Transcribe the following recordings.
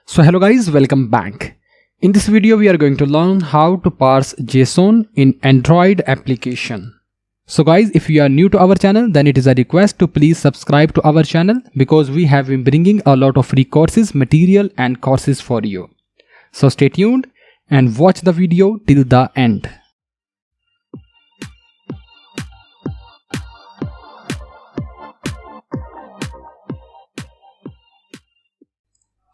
So hello guys, welcome back. In this video we are going to learn how to parse JSON in Android application. So guys, if you are new to our channel, then it is a request to please subscribe to our channel because we have been bringing a lot of free courses, material and courses for you. So stay tuned and watch the video till the end.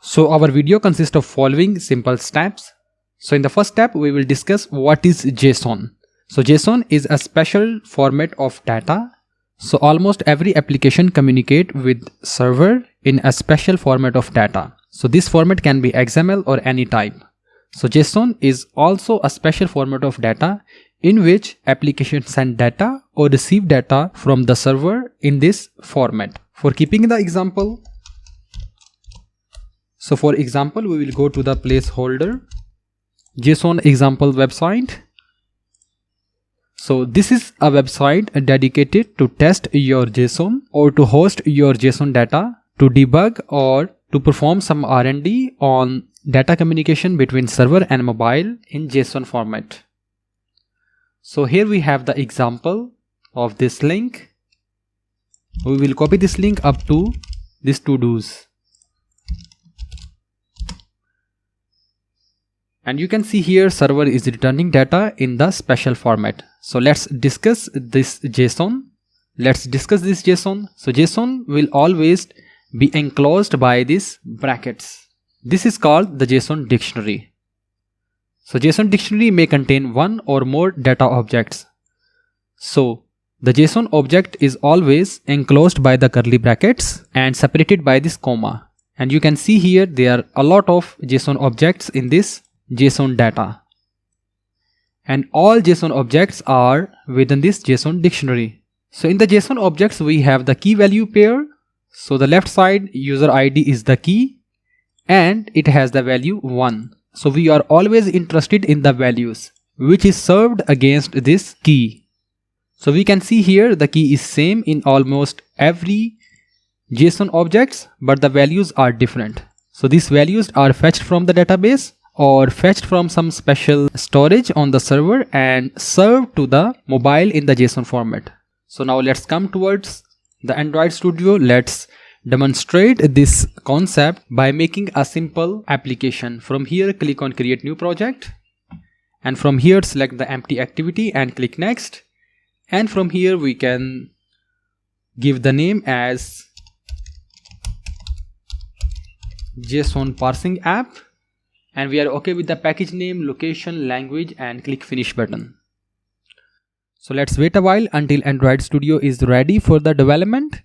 So our video consists of following simple steps. So in the first step, we will discuss what is JSON. So JSON is a special format of data. So almost every application communicate with server in a special format of data. So this format can be XML or any type. So JSON is also a special format of data in which applications send data or receive data from the server in this format. For keeping the example, so for example, we will go to the placeholder JSON example website. So this is a website dedicated to test your JSON or to host your JSON data, to debug or to perform some R&D on data communication between server and mobile in JSON format. So here we have the example of this link. We will copy this link up to these to-dos. And you can see here server is returning data in the special format. So let's discuss this JSON. So JSON will always be enclosed by these brackets. This is called the JSON dictionary. So JSON dictionary may contain one or more data objects. So the JSON object is always enclosed by the curly brackets and separated by this comma. And you can see here there are a lot of JSON objects in this JSON data, and all JSON objects are within this JSON dictionary. So in the JSON objects we have the key value pair. So the left side user ID is the key and it has the value 1. So we are always interested in the values which is served against this key. So we can see here the key is same in almost every JSON objects, but the values are different. So these values are fetched from the database or fetched from some special storage on the server and served to the mobile in the JSON format. So now let's come towards the Android Studio. Let's demonstrate this concept by making a simple application. From here, click on create new project, and from here select the empty activity and click next. And from here we can give the name as JSON parsing app. And we are okay with the package name, location, language, and click finish button. So let's wait a while until Android Studio is ready for the development.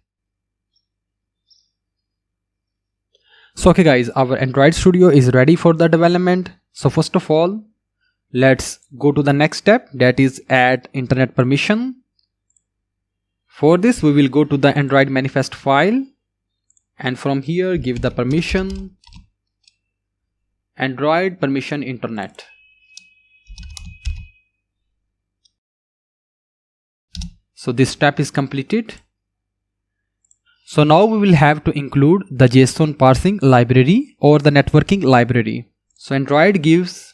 So okay guys, our Android Studio is ready for the development. So first of all, let's go to the next step, that is add internet permission. For this we will go to the Android manifest file and from here give the permission Android permission internet. So this step is completed. So now we will have to include the JSON parsing library or the networking library. So Android gives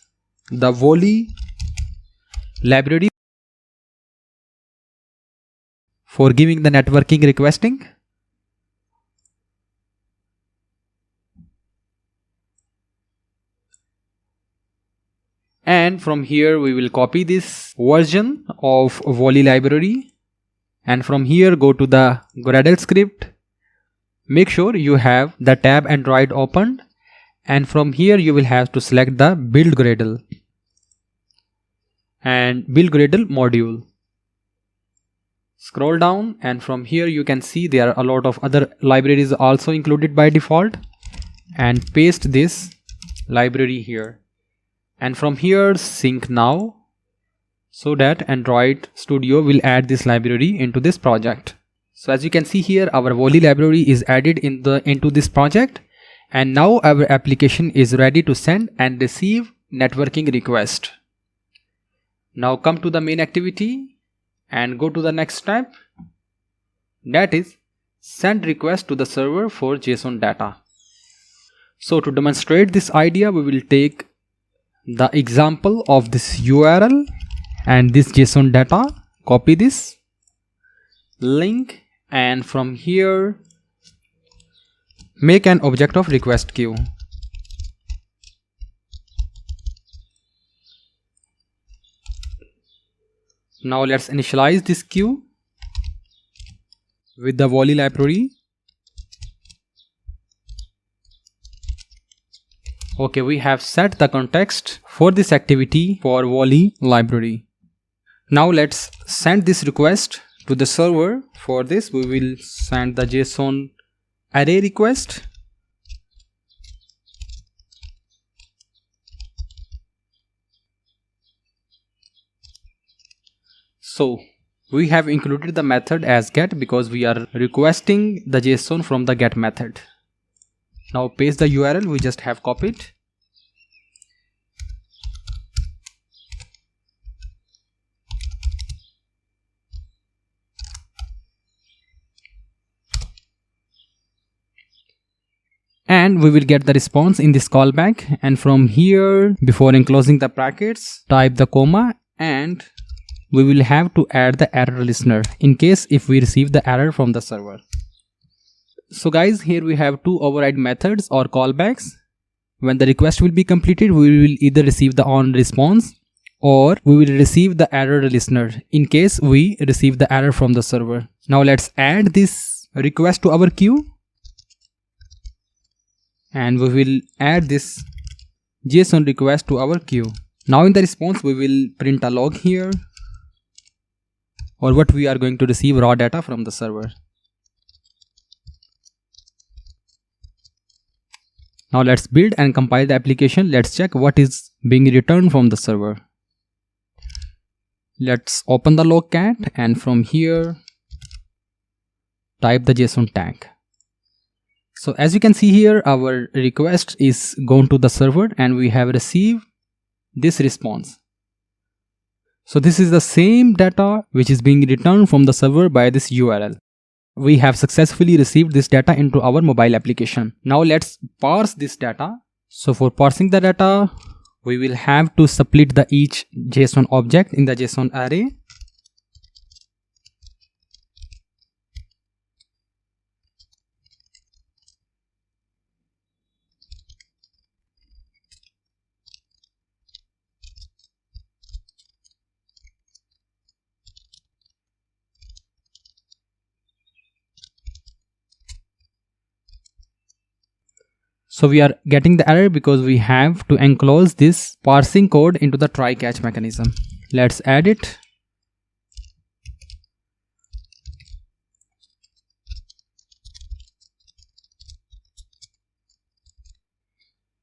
the Volley library for giving the networking requesting. And from here we will copy this version of Volley library, and from here go to the Gradle script. Make sure you have the tab Android opened, and from here you will have to select the build Gradle and build Gradle module. Scroll down and from here you can see there are a lot of other libraries also included by default, and paste this library here. And from here sync now, so that Android Studio will add this library into this project. So as you can see here, our Volley library is added into this project, and now our application is ready to send and receive networking request. Now come to the main activity and go to the next step, that is send request to the server for JSON data. So to demonstrate this idea, we will take the example of this URL and this JSON data, copy this link, and from here make an object of request queue. Now let's initialize this queue with the Volley library. Okay, we have set the context for this activity for Volley library. Now let's send this request to the server. For this, we will send the JSON array request. So we have included the method as get because we are requesting the JSON from the get method. Now paste the URL we just have copied. And we will get the response in this callback, and from here, before enclosing the brackets, type the comma, and we will have to add the error listener in case if we receive the error from the server. So guys, here we have two override methods or callbacks. When the request will be completed, we will either receive the on response or we will receive the error listener in case we receive the error from the server. Now let's add this request to our queue, and we will add this JSON request to our queue. Now in the response, we will print a log here, or what we are going to receive raw data from the server. Now let's build and compile the application. Let's check what is being returned from the server. Let's open the logcat, and from here type the JSON tag. So as you can see here, our request is gone to the server and we have received this response. So this is the same data which is being returned from the server by this URL. We have successfully received this data into our mobile application. Now let's parse this data. So for parsing the data, we will have to split the each JSON object in the JSON array. So we are getting the error because we have to enclose this parsing code into the try catch mechanism. Let's add it.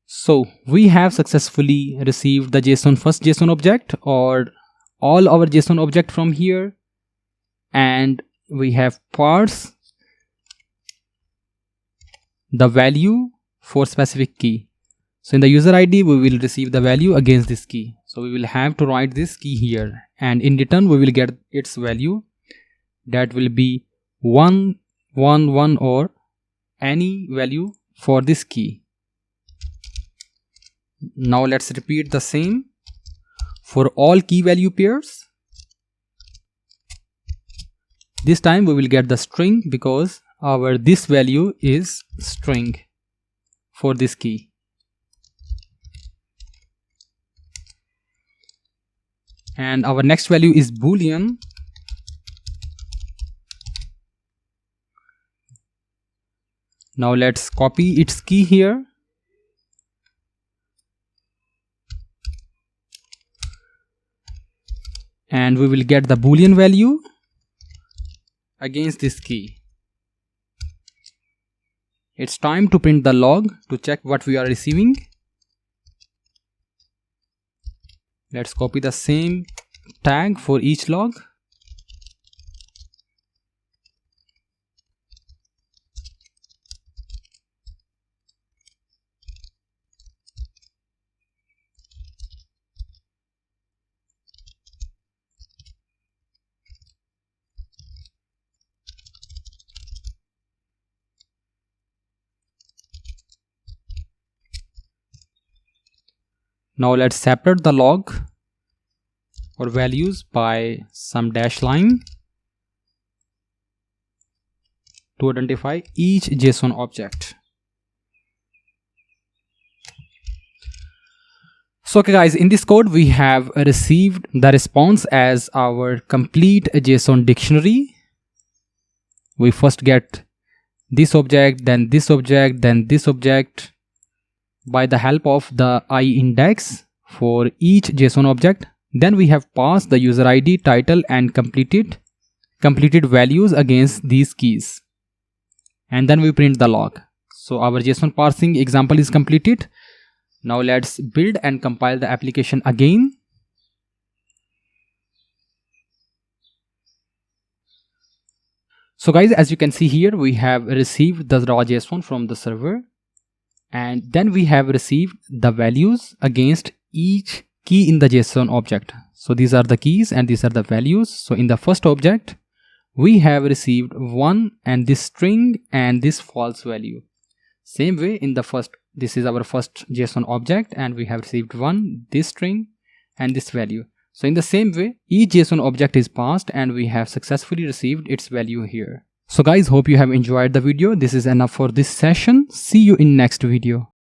So we have successfully received the first JSON object or all our JSON object from here, and we have parsed the value for specific key. So in the user ID, we will receive the value against this key. So we will have to write this key here, and in return we will get its value, that will be 1, 1, 1 or any value for this key. Now let's repeat the same for all key value pairs. This time we will get the string because our this value is string for this key. And our next value is boolean. Now let's copy its key here. And we will get the boolean value against this key. It's time to print the log to check what we are receiving. Let's copy the same tag for each log. Now let's separate the log or values by some dash line to identify each JSON object. So okay guys, in this code we have received the response as our complete JSON dictionary. We first get this object, then this object, then this object by the help of the index for each JSON object. Then we have passed the user ID, title and completed values against these keys. And then we print the log. So our JSON parsing example is completed. Now let's build and compile the application again. So guys, as you can see here, we have received the raw JSON from the server, and then we have received the values against each key in the JSON object. So these are the keys and these are the values. So in the first object, we have received 1 and this string and this false value. Same way in the first, this is our first JSON object and we have received 1, this string and this value. So in the same way, each JSON object is passed and we have successfully received its value here. So guys, hope you have enjoyed the video. This is enough for this session. See you in next video.